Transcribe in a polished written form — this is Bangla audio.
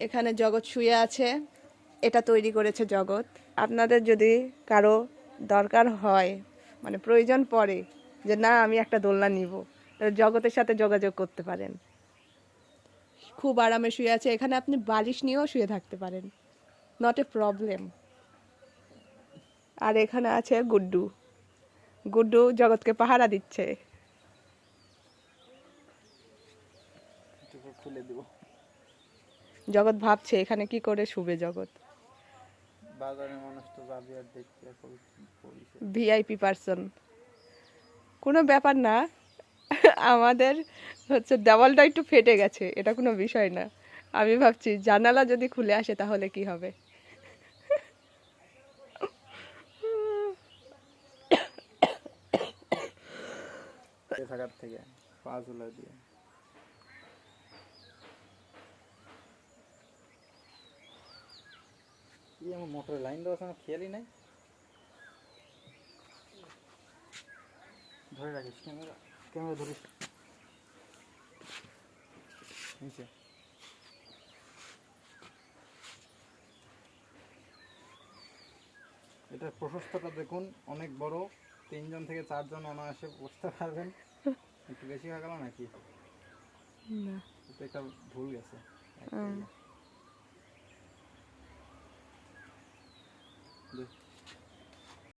এখানে জগৎ শুয়ে আছে, এটা তৈরি করেছে জগৎ। আপনাদের যদি কারো দরকার হয়, মানে প্রয়োজন পড়ে যে না আমি একটা দোলনা নিব, তাহলে জগতের সাথে যোগাযোগ করতে পারেন। খুব আরামে শুয়ে আছে, এখানে আপনি বালিশ নিয়েও শুয়ে থাকতে পারেন, নট এ প্রবলেম। আর এখানে আছে গুড্ডু, গুড্ডু জগৎকে পাহারা দিচ্ছে। খুলে দিব। জগৎ ভাবছে এখানে কি করে শুবে জগৎ। বাজারে মানুষ তো যাবে আর দেখতে ভিআইপি পারসন, কোনো ব্যাপার না। আমাদের হচ্ছে দেওয়ালটা একটু ফেটে গেছে, এটা কোনো বিষয় না। আমি ভাবছি জানালা যদি খুলে আসে তাহলে কি হবে। থাকার থেকে পা ঝুলা দিয়ে কি আমার মোটরের লাইন দেওয়া আছে, আমার খেয়ালই নাই। ধরে রাখিস, ক্যামেরা ক্যামেরা ধরিস নিচে। এটার প্রশস্ততা দেখুন, অনেক বড়, 3 জন থেকে 4 জন অনায়াসে বসতে পারবেন। একটু বেশি হয়ে গেল নাকি? না, এটা একটা ভুল গেছে। দেখ